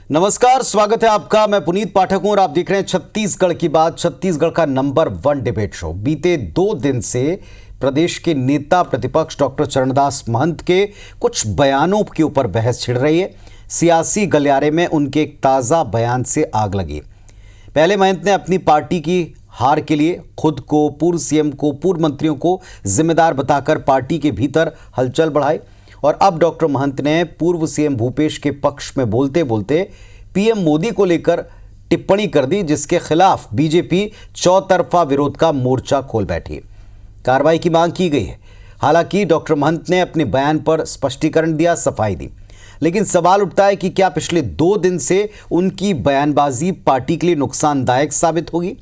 नमस्कार, स्वागत है आपका। मैं पुनीत पाठक हूं और आप देख रहे हैं छत्तीसगढ़ की बात, छत्तीसगढ़ का नंबर 1 डिबेट शो। बीते 2 दिन से प्रदेश के नेता प्रतिपक्ष डॉक्टर चरणदास महंत के कुछ बयानों के ऊपर बहस छिड़ रही है। सियासी गलियारे में उनके एक ताज़ा बयान से आग लगी। पहले महंत ने अपनी पार्टी की हार के लिए खुद को, पूर्व सीएम को, पूर्व मंत्रियों को जिम्मेदार बताकर पार्टी के भीतर हलचल बढ़ाई और अब डॉक्टर महंत ने पूर्व सीएम भूपेश के पक्ष में बोलते बोलते पीएम मोदी को लेकर टिप्पणी कर दी, जिसके खिलाफ बीजेपी चौतरफा विरोध का मोर्चा खोल बैठी। कार्रवाई की मांग की गई है। हालांकि डॉक्टर महंत ने अपने बयान पर स्पष्टीकरण दिया, सफाई दी, लेकिन सवाल उठता है कि क्या पिछले 2 दिन से उनकी बयानबाजी पार्टी के लिए नुकसानदायक साबित होगी?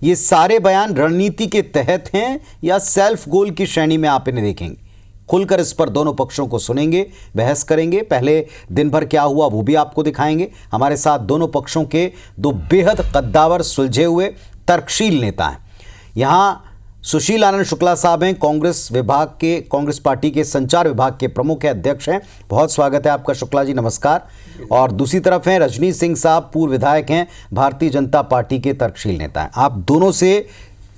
ये सारे बयान रणनीति के तहत हैं या सेल्फ गोल की श्रेणी में आप इन्हें देखेंगे? खुलकर इस पर दोनों पक्षों को सुनेंगे, बहस करेंगे। पहले दिन भर क्या हुआ वो भी आपको दिखाएंगे। हमारे साथ दोनों पक्षों के 2 बेहद कद्दावर, सुलझे हुए, तर्कशील नेता हैं। यहाँ सुशील आनंद शुक्ला साहब हैं, कांग्रेस पार्टी के संचार विभाग के प्रमुख हैं, अध्यक्ष हैं। बहुत स्वागत है आपका शुक्ला जी, नमस्कार। और दूसरी तरफ हैं रजनी सिंह साहब, पूर्व विधायक हैं, भारतीय जनता पार्टी के तर्कशील नेता हैं। आप दोनों से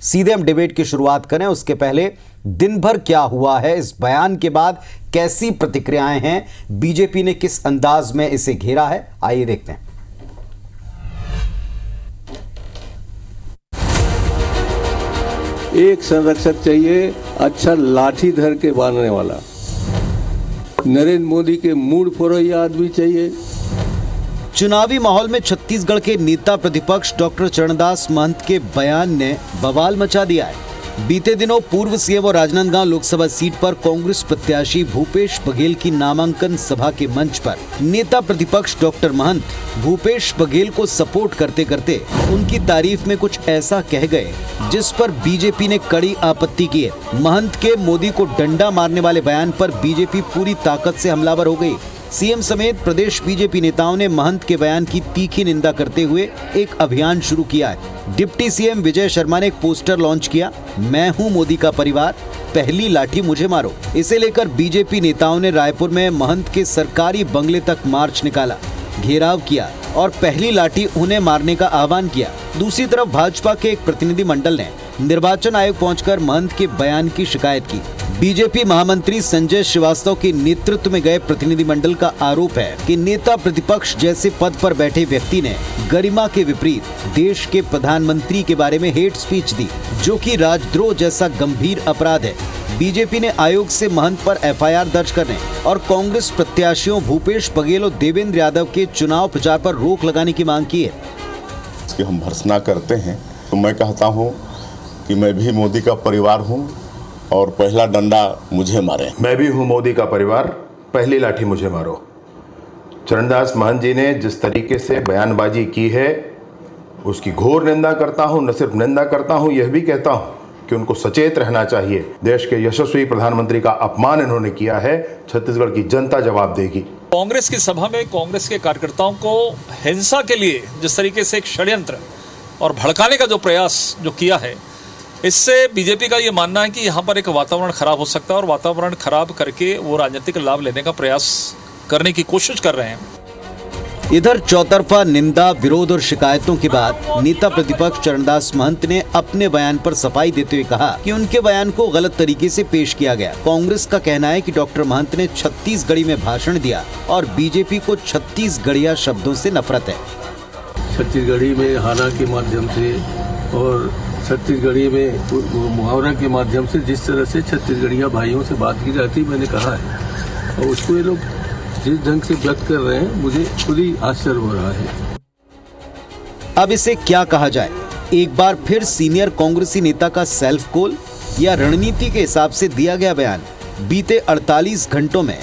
सीधे हम डिबेट की शुरुआत करें। उसके पहले दिन भर क्या हुआ है, इस बयान के बाद कैसी प्रतिक्रियाएं हैं, बीजेपी ने किस अंदाज में इसे घेरा है, आइए देखते हैं। एक संरक्षक चाहिए, अच्छा लाठी धर के बांधने वाला। नरेंद्र मोदी के मूड फोरैया आदमी चाहिए। चुनावी माहौल में छत्तीसगढ़ के नेता प्रतिपक्ष डॉक्टर चरणदास महंत के बयान ने बवाल मचा दिया है। बीते दिनों पूर्व सीएम और राजनांदगांव लोकसभा सीट पर कांग्रेस प्रत्याशी भूपेश बघेल की नामांकन सभा के मंच पर नेता प्रतिपक्ष डॉक्टर महंत भूपेश बघेल को सपोर्ट करते करते उनकी तारीफ में कुछ ऐसा कह गए जिस पर बीजेपी ने कड़ी आपत्ति की है। महंत के मोदी को डंडा मारने वाले बयान पर बीजेपी पूरी ताकत से हमलावर हो गई। सीएम समेत प्रदेश बीजेपी नेताओं ने महंत के बयान की तीखी निंदा करते हुए एक अभियान शुरू किया है। डिप्टी सीएम विजय शर्मा ने एक पोस्टर लॉन्च किया, मैं हूं मोदी का परिवार, पहली लाठी मुझे मारो। इसे लेकर बीजेपी नेताओं ने रायपुर में महंत के सरकारी बंगले तक मार्च निकाला, घेराव किया और पहली लाठी उन्हें मारने का आह्वान किया। दूसरी तरफ भाजपा के एक प्रतिनिधि मंडल ने निर्वाचन आयोग पहुंचकर महंत के बयान की शिकायत की। बीजेपी महामंत्री संजय श्रीवास्तव के नेतृत्व में गए प्रतिनिधिमंडल का आरोप है कि नेता प्रतिपक्ष जैसे पद पर बैठे व्यक्ति ने गरिमा के विपरीत देश के प्रधानमंत्री के बारे में हेट स्पीच दी, जो कि राजद्रोह जैसा गंभीर अपराध है। बीजेपी ने आयोग से महंत पर एफआईआर दर्ज करने और कांग्रेस प्रत्याशियों भूपेश बघेल और देवेंद्र यादव के चुनाव प्रचार पर रोक लगाने की मांग की है। इसकी हम भर्त्सना करते हैं तो मैं कहता हूं कि मैं भी मोदी का परिवार हूं और पहला डंडा मुझे मारे। मैं भी हूं मोदी का परिवार, पहली लाठी मुझे मारो। चरणदास महंत जी ने जिस तरीके से बयानबाजी की है उसकी घोर निंदा करता हूं। न सिर्फ निंदा करता हूं, यह भी कहता हूं कि उनको सचेत रहना चाहिए। देश के यशस्वी प्रधानमंत्री का अपमान इन्होंने किया है, छत्तीसगढ़ की जनता जवाब देगी। कांग्रेस की सभा में कांग्रेस के कार्यकर्ताओं को हिंसा के लिए जिस तरीके से एक षड्यंत्र और भड़काने का जो प्रयास जो किया है, इससे बीजेपी का ये मानना है कि यहाँ पर एक वातावरण खराब हो सकता है और वातावरण खराब करके वो राजनीतिक लाभ लेने का प्रयास करने की कोशिश कर रहे हैं। इधर चौतरफा निंदा, विरोध और शिकायतों के बाद नेता प्रतिपक्ष चरणदास महंत ने अपने बयान पर सफाई देते हुए कहा कि उनके बयान को गलत तरीके से पेश किया गया। कांग्रेस का कहना है कि डॉक्टर महंत ने छत्तीसगढ़ी में भाषण दिया और बीजेपी को छत्तीसगढ़िया शब्दों से नफरत है। छत्तीसगढ़ी में हाना के माध्यम से और छत्तीसगढ़ी में मुहावरा के माध्यम से जिस तरह से छत्तीसगढ़िया भाइयों से बात की जाती, मैंने कहा है, और उसको ये लोग जिस ढंग से व्यक्त कर रहे हैं, मुझे खुद ही आश्चर्य हो रहा है। अब इसे क्या कहा जाए? एक बार फिर सीनियर कांग्रेसी नेता का सेल्फ गोल या रणनीति के हिसाब से दिया गया बयान? बीते 48 घंटों में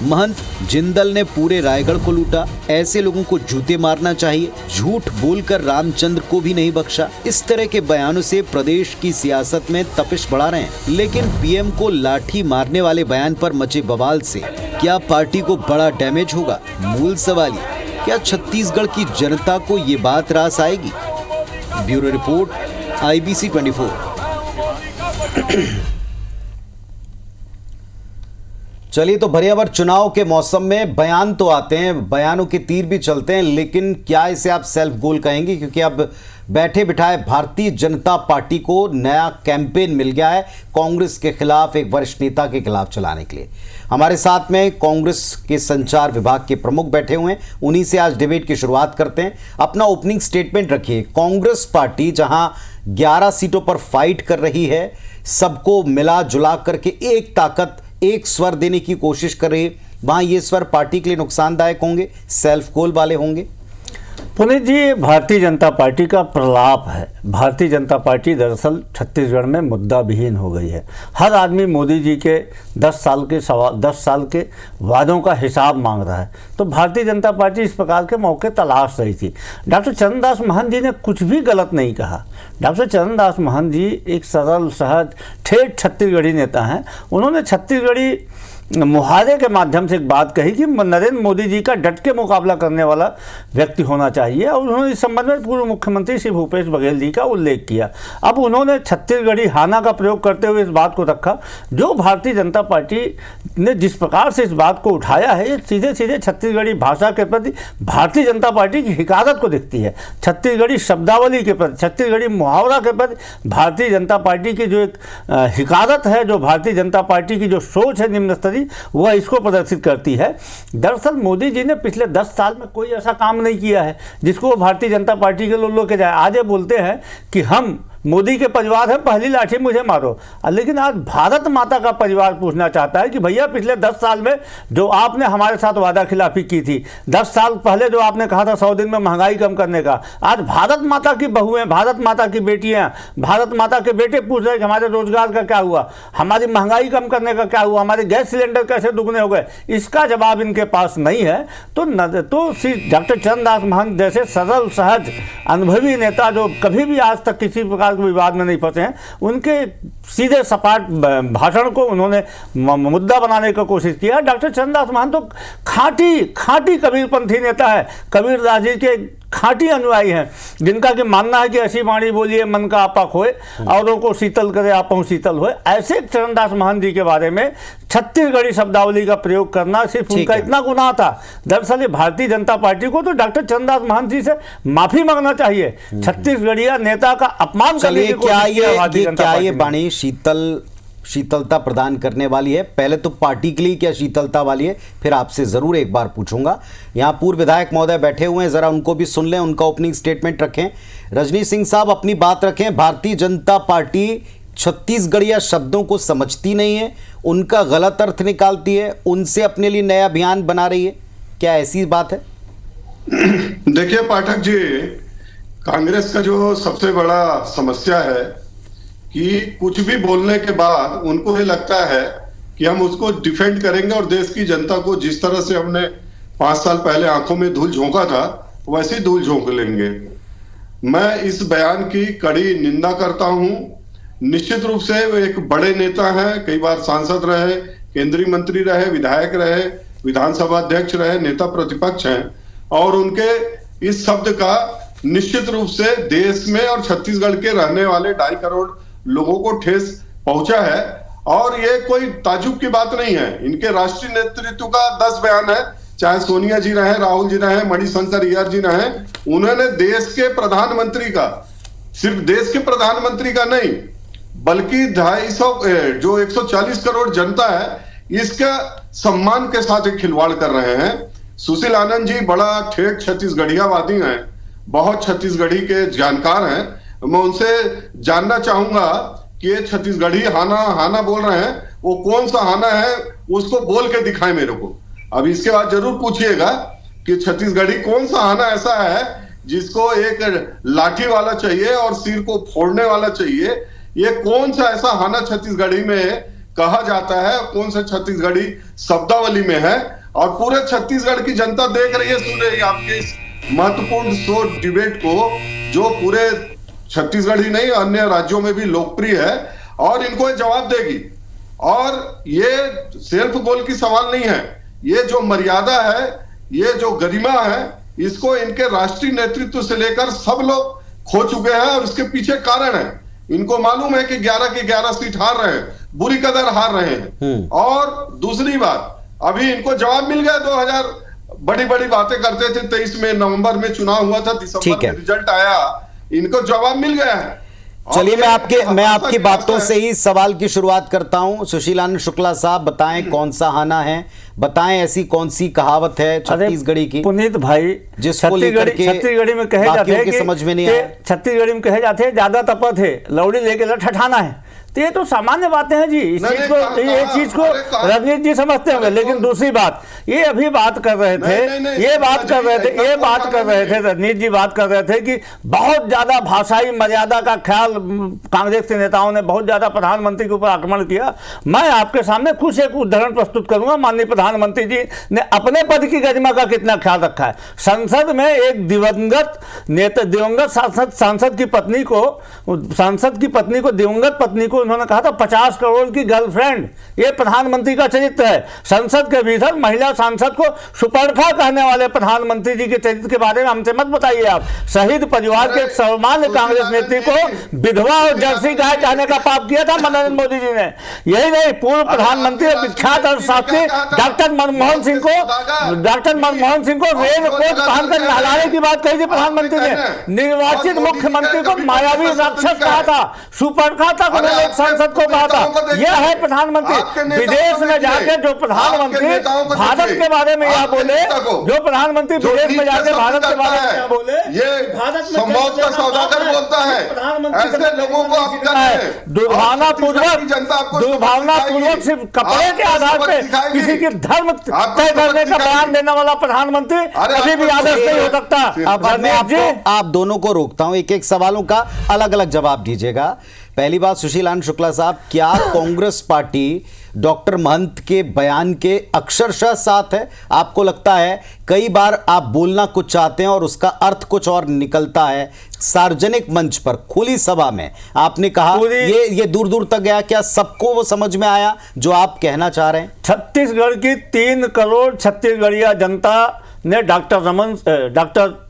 महंत जिंदल ने पूरे रायगढ़ को लूटा, ऐसे लोगों को जूते मारना चाहिए, झूठ बोलकर रामचंद्र को भी नहीं बख्शा। इस तरह के बयानों से प्रदेश की सियासत में तपिश बढ़ा रहे हैं। लेकिन पीएम को लाठी मारने वाले बयान पर मचे बवाल से क्या पार्टी को बड़ा डैमेज होगा? मूल सवाल ये, क्या छत्तीसगढ़ की जनता को ये बात रास आएगी? Bureau report, IBC 24। चलिए, तो भरियावर चुनाव के मौसम में बयान तो आते हैं, बयानों के तीर भी चलते हैं, लेकिन क्या इसे आप सेल्फ गोल कहेंगे? क्योंकि अब बैठे बिठाए भारतीय जनता पार्टी को नया कैंपेन मिल गया है कांग्रेस के खिलाफ, एक वरिष्ठ नेता के खिलाफ चलाने के लिए। हमारे साथ में कांग्रेस के संचार विभाग के प्रमुख बैठे हुए हैं, उन्हीं से आज डिबेट की शुरुआत करते हैं। अपना ओपनिंग स्टेटमेंट रखिए। कांग्रेस पार्टी जहां 11 सीटों पर फाइट कर रही है, सबको मिला जुला करके एक ताकत, एक स्वर देने की कोशिश कर रही है, वहां ये स्वर पार्टी के लिए नुकसानदायक होंगे, सेल्फ गोल वाले होंगे। पुनीत जी, भारतीय जनता पार्टी का प्रलाप है। भारतीय जनता पार्टी दरअसल छत्तीसगढ़ में मुद्दा विहीन हो गई है। हर आदमी मोदी जी के 10 साल के वादों का हिसाब मांग रहा है। तो भारतीय जनता पार्टी इस प्रकार के मौके तलाश रही थी। डॉक्टर चरणदास महंत जी ने कुछ भी गलत नहीं कहा। डॉक्टर चरणदास महंत जी एक सरल, सहज, ठेठ छत्तीसगढ़ी नेता हैं। उन्होंने छत्तीसगढ़ी मुहावरे के माध्यम से एक बात कही कि नरेंद्र मोदी जी का डट के मुकाबला करने वाला व्यक्ति होना चाहिए, और उन्होंने इस संबंध में पूर्व मुख्यमंत्री श्री भूपेश बघेल जी का उल्लेख किया। अब उन्होंने छत्तीसगढ़ी हाना का प्रयोग करते हुए इस बात को रखा। जो भारतीय जनता पार्टी ने जिस प्रकार से इस बात को उठाया है, ये सीधे सीधे छत्तीसगढ़ी भाषा के प्रति भारतीय जनता पार्टी की हिकारत को दिखती है। छत्तीसगढ़ी शब्दावली के प्रति, छत्तीसगढ़ी मुहावरा के प्रति भारतीय जनता पार्टी की जो एक हिकारत है, जो भारतीय जनता पार्टी की जो सोच है निम्न स्तरीय, वह इसको प्रदर्शित करती है। दरअसल मोदी जी ने पिछले 10 साल में कोई ऐसा काम नहीं किया है जिसको भारतीय जनता पार्टी के लोग के जाए। आज ये बोलते हैं कि हम मोदी के परिवार है, पहली लाठी मुझे मारो, लेकिन आज भारत माता का परिवार पूछना चाहता है कि भैया पिछले 10 साल में जो आपने हमारे साथ वादा खिलाफी की थी, 10 साल पहले जो आपने कहा था 100 दिन में महंगाई कम करने का, आज भारत माता की बहुएं, भारत माता की बेटियां, भारत माता के बेटे पूछ रहे हैं कि हमारे रोजगार का क्या हुआ, हमारी महंगाई कम करने का क्या हुआ, हमारे गैस सिलेंडर कैसे दुगने हो गए। इसका जवाब इनके पास नहीं है। तो श्री डॉक्टर चरणदास महंत जैसे सरल, सहज, अनुभवी नेता जो कभी भी आज तक किसी प्रकार विवाद में नहीं फंसे हैं, उनके सीधे सपाट भाषण को उन्होंने मुद्दा बनाने की कोशिश किया। डॉक्टर चरणदास महंत तो खाटी कबीरपंथी नेता है, कबीर दास जी के खाटी अनुयायी हैं, जिनका कि मानना है कि ऐसी वाणी बोलिए मन का आपा खोए, औरों को शीतल करे आपहु शीतल होए। ऐसे चरणदास महंत जी के बारे में छत्तीसगढ़ी शब्दावली का प्रयोग करना सिर्फ उनका इतना गुनाह था। दरअसल ये भारतीय जनता पार्टी को तो डॉक्टर चरणदास महंत जी से माफी मांगना चाहिए। छत्तीसगढ़िया नेता का अपमान करने की कोशिश क्या ये वाणी शीतलता प्रदान करने वाली है? पहले तो पार्टी के लिए क्या शीतलता वाली है, फिर आपसे जरूर एक बार पूछूंगा। यहाँ पूर्व विधायक महोदय बैठे हुए हैं, जरा उनको भी सुन लें, उनका ओपनिंग स्टेटमेंट रखें। रजनी सिंह साहब अपनी बात रखें। भारतीय जनता पार्टी छत्तीसगढ़िया शब्दों को समझती नहीं है, उनका गलत अर्थ निकालती है, उनसे अपने लिए नया अभियान बना रही है, क्या ऐसी बात है? देखिए पाठक जी, कांग्रेस का जो सबसे बड़ा समस्या है कि कुछ भी बोलने के बाद उनको ये लगता है कि हम उसको डिफेंड करेंगे और देश की जनता को जिस तरह से हमने 5 साल पहले आंखों में धूल झोंका था वैसी धूल झोंक लेंगे। मैं इस बयान की कड़ी निंदा करता हूं। निश्चित रूप से वो एक बड़े नेता हैं, कई बार सांसद रहे, केंद्रीय मंत्री रहे, विधायक रहे, विधानसभा अध्यक्ष रहे, नेता प्रतिपक्ष हैं, और उनके इस शब्द का निश्चित रूप से देश में और छत्तीसगढ़ के रहने वाले 2.5 करोड़ लोगों को ठेस पहुंचा है। और ये कोई ताजुब की बात नहीं है। इनके राष्ट्रीय नेतृत्व का 10 बयान है, चाहे सोनिया जी रहे, राहुल जी रहे, मणिशंकर अय्यर जी रहे, उन्होंने देश के प्रधानमंत्री का, सिर्फ देश के प्रधानमंत्री का नहीं बल्कि 250 जो 140 करोड़ जनता है इसका सम्मान के साथ एक खिलवाड़ कर रहे हैं। सुशील आनंद जी बड़ा ठेठ छत्तीसगढ़ियावादी हैं, बहुत छत्तीसगढ़ी के जानकार हैं। मैं उनसे जानना चाहूंगा कि ये छत्तीसगढ़ी हाना बोल रहे हैं, वो कौन सा हाना है उसको बोल के दिखाएं मेरे को। अब इसके बाद जरूर पूछिएगा कि छत्तीसगढ़ी कौन सा हाना ऐसा है जिसको एक लाठी वाला चाहिए और सिर को फोड़ने वाला चाहिए। ये कौन सा ऐसा हाना छत्तीसगढ़ी में कहा जाता है, कौन सा छत्तीसगढ़ी शब्दावली में है। और पूरे छत्तीसगढ़ की जनता देख रही है, सुन रही है आपके इस महत्वपूर्ण शो डिबेट को, जो पूरे छत्तीसगढ़ ही नहीं अन्य राज्यों में भी लोकप्रिय है, और इनको जवाब देगी। और ये सेल्फ गोल की सवाल नहीं है, ये जो मर्यादा है, ये जो गरिमा है, इसको इनके राष्ट्रीय नेतृत्व से लेकर सब लोग खो चुके हैं। और इसके पीछे कारण है, इनको मालूम है कि 11 की 11 सीट हार रहे हैं, बुरी कदर हार रहे हैं। और दूसरी बात, अभी इनको जवाब मिल गया। 2000 बड़ी बड़ी बातें करते थे, 23 में नवंबर में चुनाव हुआ था, दिसंबर में रिजल्ट आया, इनको जवाब मिल गया है। चलिए मैं आपकी बातों से ही सवाल की शुरुआत करता हूं। सुशील आनंद शुक्ला साहब, बताएं कौन सा हाना है, बताएं ऐसी कौन सी कहावत है छत्तीसगढ़ी की, पुनीत भाई, जिसको लेकर के छत्तीसगढ़ी में कहे जाते हैं कि समझ में नहीं आया। छत्तीसगढ़ी में कहे जाते हैं ज्यादा तपत है लौड़ी लेके लठठाना है। तो ये तो सामान्य बातें हैं जी। इस चीज को रजनीश जी समझते होंगे। लेकिन दूसरी बात, ये अभी बात कर रहे थे, ये बात कर रहे थे रजनीश जी बात कर रहे थे कि बहुत ज्यादा भाषाई मर्यादा का ख्याल कांग्रेस के नेताओं ने बहुत ज्यादा प्रधानमंत्री के ऊपर आक्रमण किया। मैं आपके सामने कुछ एक उदाहरण प्रस्तुत करूंगा। माननीय प्रधानमंत्री जी ने अपने पद की गरिमा का कितना ख्याल रखा है। संसद में एक दिवंगत सांसद की पत्नी को दिवंगत पत्नी को उन्होंने कहा था 50 करोड़ की गर्लफ्रेंड। ये प्रधानमंत्री का चरित्र है। संसद के भीतर महिला सांसद को सुपर्णखा कहने वाले प्रधानमंत्री जी के चरित्र के बारे में हमसे मत बताइए आप। शहीद परिवार के एक सर्वमान्य कांग्रेस नेत्री को विधवा और जर्सी गाय कहने का पाप किया था नरेंद्र मोदी जी ने। यही नहीं, पूर्व प्रधानमंत्री विख्यात अर्थशास्त्री डॉक्टर मनमोहन सिंह को रेल कोट पहनकर नहलाने की बात कही थी प्रधानमंत्री ने। निर्वाचित मुख्यमंत्री को मायावी राक्षस कहा था, सुपर्णखा तक उन्होंने सांसद को कहा था। यह है प्रधानमंत्री। विदेश में जाके जो प्रधानमंत्री भारत के बारे में यह बोले, जो प्रधानमंत्री विदेश में जाके भारत के बारे में यह बोले, ये भारत में सौदागर बोलता है, ऐसे लोगों को दुर्भावनापूर्वक सिर्फ कपड़े के आधार पे किसी की धर्म तय करने का बयान देने वाला प्रधानमंत्री कभी भी आदर्श नहीं हो सकता। अब मैं आप दोनों को रोकता हूं, एक एक सवालों का अलग अलग जवाब दीजिएगा। पहली बात, सुशील आनंद शुक्ला साहब, क्या कांग्रेस पार्टी डॉक्टर महंत के बयान के अक्षरशः साथ है? आपको लगता है कई बार आप बोलना कुछ चाहते हैं और उसका अर्थ कुछ और निकलता है। सार्वजनिक मंच पर खुली सभा में आपने कहा, ये दूर दूर तक गया, क्या सबको वो समझ में आया जो आप कहना चाह रहे हैं? छत्तीसगढ़ की 3 करोड़ छत्तीसगढ़िया जनता ने डॉक्टर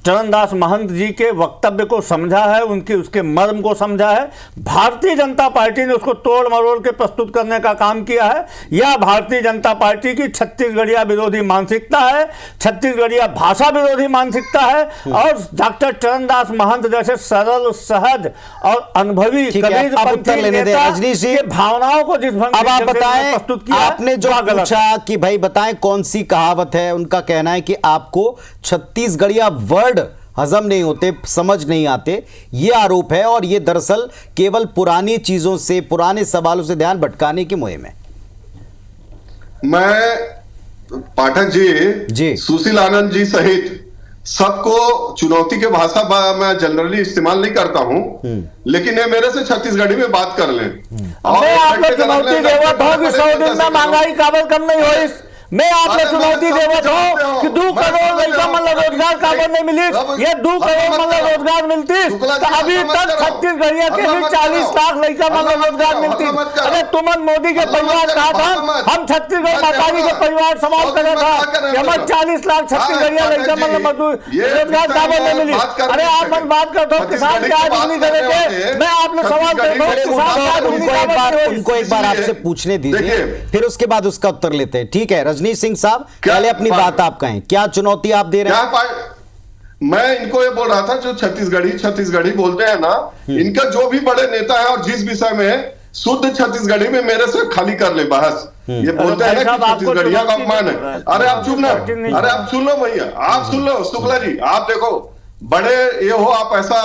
चरणदास महंत जी के वक्तव्य को समझा है, उसके मर्म को समझा है। भारतीय जनता पार्टी ने उसको तोड़ मरोड़ के प्रस्तुत करने का काम किया है। यह भारतीय जनता पार्टी की छत्तीसगढ़िया विरोधी मानसिकता है, छत्तीसगढ़िया भाषा विरोधी मानसिकता है। और डॉक्टर चरणदास महंत जैसे सरल, सहज और अनुभवी भावनाओं को जिस अब आप बताएं, प्रस्तुत किया आपने जो पूछा कि भाई बताएं कौन सी कहावत है, उनका कहना है कि आपको छत्तीसगढ़िया वर्ड हजम नहीं होते, समझ नहीं आते, ये आरोप है। और ये दरअसल केवल पुरानी चीजों से, पुराने सवालों से ध्यान भटकाने की मुहिम है। मैं पाठक जी, सुशील आनंद जी सहित सबको चुनौती के भाषा मैं जनरली इस्तेमाल नहीं करता हूं, लेकिन ये मेरे से छत्तीसगढ़ी में बात कर लें। मैं आपको चुनौती देवा था कि 100 दिन में महंगाई काबर कम नहीं हो। मैं आपने चुनौती देवत हूँ कि 2 करोड़ लड़का मतलब रोजगार काबर नहीं मिली। ये 2 करोड़ मतलब रोजगार मिलती तो अभी तक छत्तीसगढ़िया के भी 40 लाख लड़का मतलब रोजगार मिलती। अरे तुमन मोदी के परिवार कहा था, हम छत्तीसगढ़ माताजी के परिवार सवाल करे था कि हमें 40 लाख छत्तीसगढ़िया लड़का मतलब मजदूर रोजगार काबर नहीं मिली। अरे आप मन बात करते हो किसान क्या दुगनी करेंगे। मैं आपने सवाल करता हूँ किसान क्या दुगनी करेंगे। उनको एक बार आपसे पूछने दीजिए, फिर उसके बाद उसका उत्तर लेते हैं। ठीक है रजनीश सिंह साहब, पहले अपनी बात आप कहें, क्या चुनौती आप दे रहे हैं? मैं इनको ये बोल रहा था, जो छत्तीसगढ़ी बोलते हैं ना, इनका जो भी बड़े नेता है और जिस विषय में शुद्ध छत्तीसगढ़ी में मेरे से खाली कर ले बहस। ये बोलते हैं कि छत्तीसगढ़िया का अपमान है। अरे आप चुप ना, अरे आप सुन लो भैया, आप सुन लो शुक्ला जी, आप देखो बड़े ये हो, आप ऐसा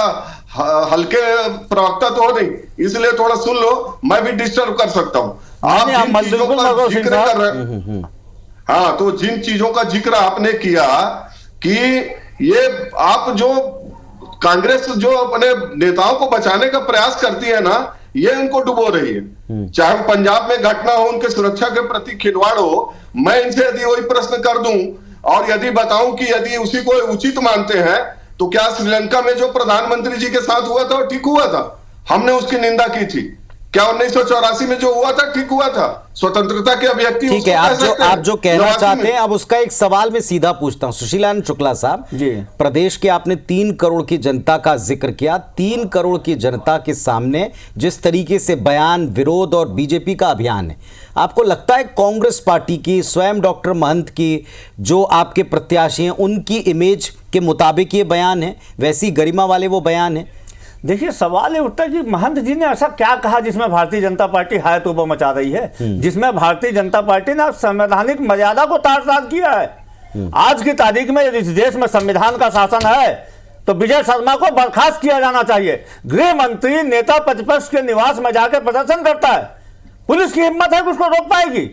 हल्के प्रवक्ता तो हो नहीं, इसलिए थोड़ा सुन लो, मैं भी डिस्टर्ब कर सकता हूँ। आप जिक्र कर रहे, हाँ, तो जिन चीजों का जिक्र आपने किया कि ये आप जो कांग्रेस जो अपने नेताओं को बचाने का प्रयास करती है ना, ये उनको डुबो रही है। चाहे पंजाब में घटना हो, उनके सुरक्षा के प्रति खिलवाड़ हो, मैं इनसे यदि वही प्रश्न कर दूं और यदि बताऊं कि यदि उसी को उचित मानते हैं तो क्या श्रीलंका में जो प्रधानमंत्री जी के साथ हुआ था वो ठीक हुआ था? हमने उसकी निंदा की थी। क्या 1984 में जो हुआ था ठीक हुआ था? स्वतंत्रता की अभिव्यक्ति ठीक है, आप जो कहना चाहते हैं, अब उसका एक सवाल मैं सीधा पूछता हूं। सुशीलानंद शुक्ला साहब जी, प्रदेश के आपने 3 करोड़ की जनता का जिक्र किया। 3 करोड़ की जनता के सामने जिस तरीके से बयान, विरोध और बीजेपी का अभियान है, आपको लगता है कांग्रेस पार्टी की, स्वयं डॉक्टर महंत की, जो आपके प्रत्याशी हैं, उनकी इमेज के मुताबिक ये बयान है, वैसी गरिमा वाले वो बयान है? देखिए, सवाल ये उठता है कि महंत जी ने ऐसा क्या कहा जिसमें भारतीय जनता पार्टी हाय तौबा मचा रही है, जिसमें भारतीय जनता पार्टी ने संवैधानिक मर्यादा को तार-तार किया है। आज की तारीख में यदि इस देश में संविधान का शासन है तो विजय शर्मा को बर्खास्त किया जाना चाहिए। गृह मंत्री नेता प्रतिपक्ष के निवास में जाकर प्रदर्शन करता है, पुलिस की हिम्मत है कि उसको रोक पाएगी?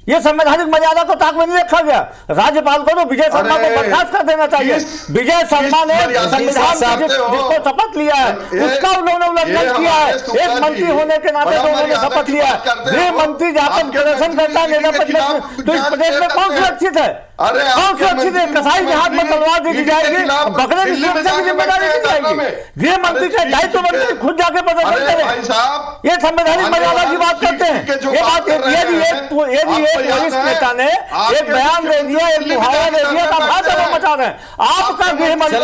ये संवैधानिक मर्यादा को ताक में नहीं रखा गया। राज्यपाल को तो विजय शर्मा को बर्खास्त कर देना चाहिए। विजय शर्मा ने संविधान जिसको शपथ लिया है उसका उन्होंने उल्लंघन किया है। एक मंत्री होने के नाते तो उन्होंने शपथ लिया है। गृह मंत्री जाकर प्रदर्शन करता है नेता प्रतिपक्ष, तो इस प्रदेश में कौन सुरक्षित है? कौन सुरक्षित है? कसाई के हाथ में तलवार दी जाएगी, बकरे की सुरक्षा की जिम्मेदारी दी जाएगी। गृह मंत्री का दायित्व बनता है खुद जाके प्रदर्शन करें। ये संवैधानिक मर्यादा की बात करते हैं। ये बात यदि पुलिस नेता ने एक बयान दे दिया, एक मुहावरा दे दिया, तो आप हाथ मचा रहे हैं। आपका गृह मंत्री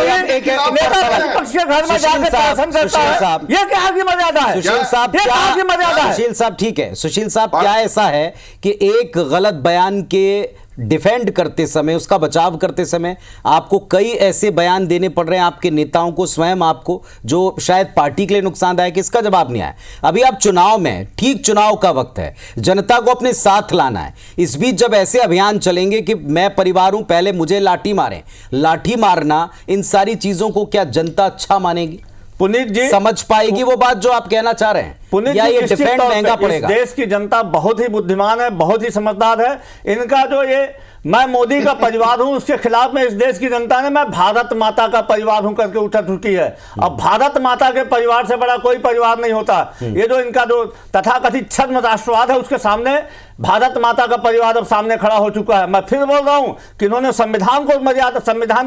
नेता प्रतिपक्ष के घर में जाकर प्रदर्शन करता है, ये क्या की मर्यादा है? सुशील साहब, क्या की मर्यादा है? सुशील साहब, ठीक है, सुशील साहब, क्या ऐसा है कि एक गलत बयान के डिफेंड करते समय, उसका बचाव करते समय आपको कई ऐसे बयान देने पड़ रहे हैं आपके नेताओं को, स्वयं आपको, जो शायद पार्टी के लिए नुकसानदायक है? इसका जवाब नहीं आया। अभी आप चुनाव में, ठीक चुनाव का वक्त है, जनता को अपने साथ लाना है। इस बीच जब ऐसे अभियान चलेंगे कि मैं परिवार हूं, पहले मुझे लाठी मारें, लाठी मारना, इन सारी चीजों को क्या जनता अच्छा मानेगी? पुनीत जी, समझ पाएगी वो बात जो आप कहना चाह रहे हैं? पुनीत या जी, ये डिफेंड महंगा पड़ेगा? देश की जनता बहुत ही बुद्धिमान है, बहुत ही समझदार है। इनका जो ये मैं मोदी का परिवार हूं उसके खिलाफ में इस देश की जनता ने मैं भारत माता का परिवार हूं करके उठा चुकी है। अब भारत माता के परिवार से बड़ा कोई परिवार नहीं होता। ये जो इनका जो तथाकथित छद्म राष्ट्रवाद है उसके सामने भारत माता का परिवार अब सामने खड़ा हो चुका है। मैं फिर बोल रहा हूं कि इन्होंने संविधान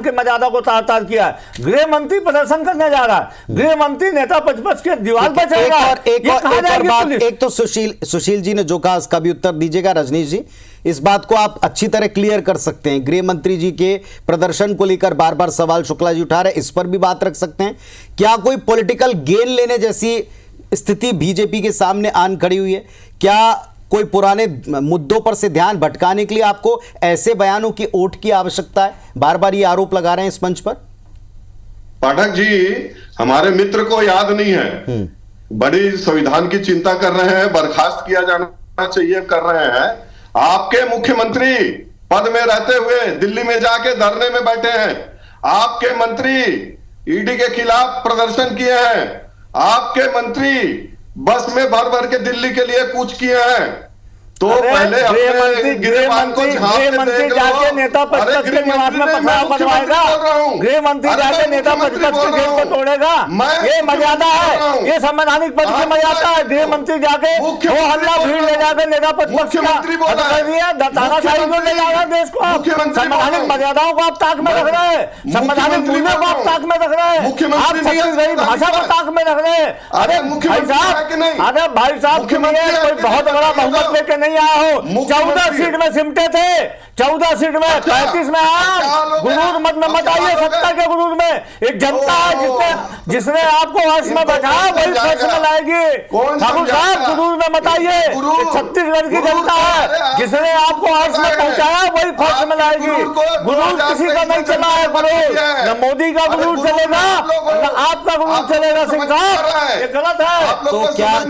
की मर्यादा को तार-तार किया है। गृह मंत्री प्रदर्शन करने जा रहा है, गृह मंत्री नेता प्रतिपक्ष के दीवार पर चढ़ेगा। एक तो सुशील जी ने जो कहा उसका भी उत्तर दीजिएगा। रजनीश जी, इस बात को आप अच्छी तरह क्लियर कर सकते हैं। गृह मंत्री जी के प्रदर्शन को लेकर बार बार सवाल शुक्ला जी उठा रहे हैं, इस पर भी बात रख सकते हैं। क्या कोई पॉलिटिकल गेन लेने जैसी स्थिति बीजेपी के सामने आन खड़ी हुई है? क्या कोई पुराने मुद्दों पर से ध्यान भटकाने के लिए आपको ऐसे बयानों की ओट की आवश्यकता है? बार बार ये आरोप लगा रहे हैं इस मंच पर। पाठक जी, हमारे मित्र को याद नहीं है, बड़ी संविधान की चिंता कर रहे हैं, बर्खास्त किया जाना चाहिए कर रहे हैं। आपके मुख्यमंत्री पद में रहते हुए दिल्ली में जाके धरने में बैठे हैं। आपके मंत्री ईडी के खिलाफ प्रदर्शन किए हैं। आपके मंत्री बस में भर भर के दिल्ली के लिए कूच किए हैं। तो पहले गृह मंत्री जाके नेता प्रतिपक्ष के निवास में पथराव बनवाएगा, गृह मंत्री जाके नेता प्रतिपक्ष के गेट को तोड़ेगा। ये मर्यादा है, ये संवैधानिक पद की मर्यादा है। गृह मंत्री जाके वो हल्ला भीड़ ले जाकर नेता प्रतिपक्ष का तानाशाही को ले जाएगा देश को। आप संवैधानिक मर्यादाओं को आप ताक में रख रहे हैं, संवैधानिक मूल्यों को आप ताक में रख रहे हैं, आप छत्तीसगढ़ी भाषा को ताक में रख रहे हैं। अरे भाई साहब, कोई बहुत बड़ा बहुमत लेके नहीं आया हो। 14 सीट में सिमटे थे, 14 सीट में 35 में आप गुरूर मत आइए सत्ता के गुरूर में। एक जनता है जिसने आपको हर्ष में बैठाया वही फर्श में लाएगी। ठाकुर साहब, गुरूर में मत आइए। छत्तीसगढ़ की जनता है जिसने आपको हर्ष में पहुंचाया वही फर्श में लाएगी। गुरूर किसी का नहीं चला है। गुरूर न मोदी का गुरूर चलेगा न आपका गुरूर चलेगा। सिंह साहब, ये गलत है। तो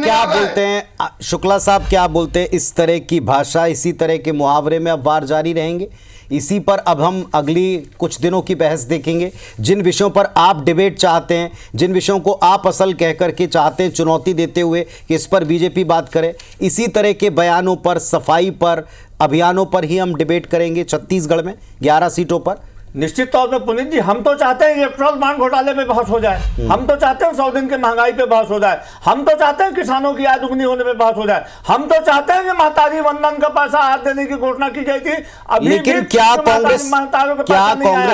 क्या बोलते हैं शुक्ला साहब, क्या बोलते हैं? इस तरह की भाषा, इसी तरह के मुहावरे में अब वार जारी रहेंगे? इसी पर अब हम अगली कुछ दिनों की बहस देखेंगे। जिन विषयों पर आप डिबेट चाहते हैं, जिन विषयों को आप असल कह करके चाहते हैं चुनौती देते हुए कि इस पर बीजेपी बात करे, इसी तरह के बयानों पर, सफाई पर, अभियानों पर ही हम डिबेट करेंगे छत्तीसगढ़ में 11 सीटों पर। निश्चित तौर पे पुनीत जी, हम तो चाहते हैं इलेक्ट्रॉल बॉन्ड घोटाले पे बहस हो जाए, हम तो चाहते हैं 100 दिन की महंगाई पे बहस हो जाए, हम तो चाहते हैं किसानों की आय दुगनी होने पे बहस हो जाए, हम तो चाहते हैं कि महतारी वंदन का पैसा हाथ देने की घोषणा की गई थी। अभी लेकिन क्या कांग्रेस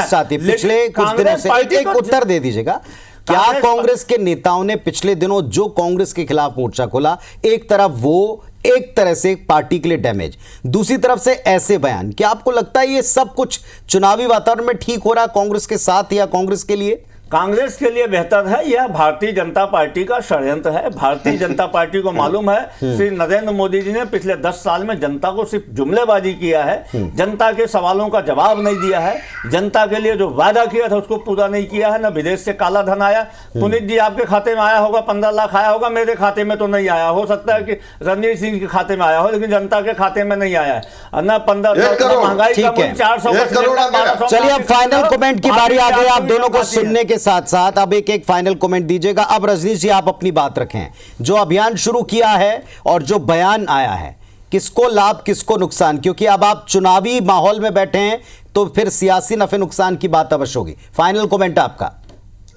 चाहती है? पिछले कुछ दिनों से एक उत्तर दे दीजिएगा। क्या कांग्रेस के नेताओं ने पिछले दिनों जो कांग्रेस के खिलाफ मोर्चा खोला, एक तरफ वो एक तरह से पार्टी के लिए डैमेज, दूसरी तरफ से ऐसे बयान, क्या आपको लगता है ये सब कुछ चुनावी वातावरण में ठीक हो रहा है कांग्रेस के साथ या कांग्रेस के लिए? कांग्रेस के लिए बेहतर है। यह भारतीय जनता पार्टी का षड्यंत्र है। भारतीय जनता पार्टी को मालूम है श्री नरेंद्र मोदी जी ने पिछले 10 साल में जनता को सिर्फ जुमलेबाजी किया है, जनता के सवालों का जवाब नहीं दिया है, जनता के लिए जो वादा किया था उसको पूरा नहीं किया है। ना विदेश से काला धन आया। पुनीत जी आपके खाते में आया होगा, 15 लाख आया होगा, मेरे खाते में तो नहीं आया। हो सकता है कि रणवीर सिंह के खाते में आया हो, लेकिन जनता के खाते में नहीं आया है ना। 15 महंगाई का 400। चलिए अब फाइनल कमेंट की बारी आ गई आप दोनों को सुनने के साथ साथ। अब एक फाइनल कमेंट दीजिएगा। अब रजनीश जी आप अपनी बात रखें। जो अभियान शुरू किया है और जो बयान आया है, किसको लाभ किसको नुकसान? क्योंकि अब आप चुनावी माहौल में बैठे हैं तो फिर सियासी नफे नुकसान की बात अवश्य होगी। फाइनल कमेंट आपका।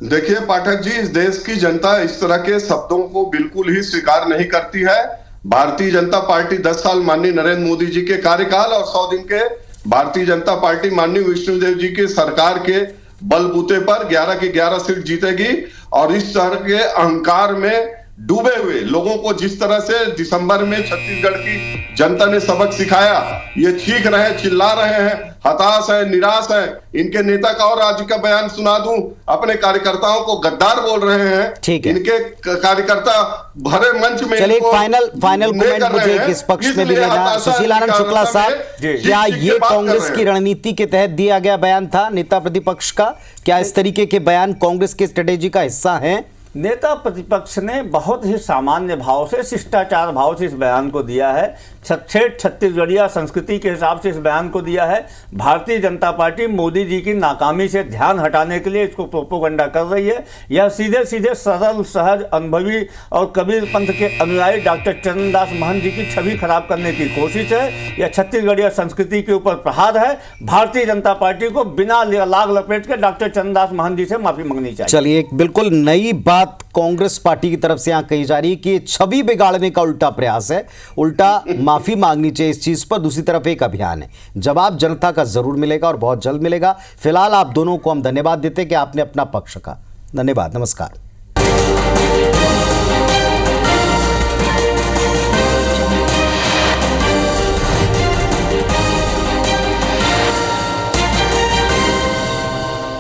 देखिए पाठक जी, इस देश की जनता इस तरह के शब्दों को बिल्कुल ही स्वीकार नहीं करती है। भारतीय जनता पार्टी 10 साल माननीय नरेंद्र मोदी जी के कार्यकाल और 100 दिन के भारतीय जनता पार्टी माननीय विष्णुदेव जी की सरकार के बलबूते पर 11 की 11 सीट जीतेगी। और इस तरह के अहंकार में डूबे हुए लोगों को जिस तरह से दिसंबर में छत्तीसगढ़ की जनता ने सबक सिखाया, ये चीख रहे हैं, चिल्ला रहे हैं, हताश है, निराश है। इनके नेता का और आज का बयान सुना दूं, अपने कार्यकर्ताओं को गद्दार बोल रहे हैं। ठीक है। इनके कार्यकर्ता भरे मंच में चलिए फाइनल कमेंट मुझे किस पक्ष में भी लेना। सुशील आनंद शुक्ला साहब, क्या ये कांग्रेस की रणनीति के तहत दिया गया बयान था नेता प्रतिपक्ष का? क्या इस तरीके के बयान कांग्रेस के स्ट्रेटेजी का हिस्सा हैं? नेता प्रतिपक्ष ने बहुत ही सामान्य भाव से, शिष्टाचार भाव से इस बयान को दिया है। छत्तीसगढ़िया संस्कृति के हिसाब से इस बयान को दिया है। भारतीय जनता पार्टी मोदी जी की नाकामी से ध्यान हटाने के लिए इसको प्रोपोगंडा कर रही है। यह सीधे सीधे सरल, सहज, अनुभवी और कबीर पंथ के अनुयायी डॉक्टर चरणदास महंत जी की छवि खराब करने की कोशिश है। यह छत्तीसगढ़िया संस्कृति के ऊपर प्रहार है। भारतीय जनता पार्टी को बिना लाग लपेट के डॉक्टर चरणदास महंत जी से माफी मांगनी चाहिए। चलिए एक बिल्कुल नई बात कांग्रेस पार्टी की तरफ से यहां कही जा रही है कि छवि बिगाड़ने का उल्टा प्रयास है, उल्टा माफी मांगनी चाहिए इस चीज पर। दूसरी तरफ एक अभियान है, जवाब जनता का जरूर मिलेगा और बहुत जल्द मिलेगा। फिलहाल आप दोनों को हम धन्यवाद देते हैं कि आपने अपना पक्ष का। धन्यवाद, नमस्कार।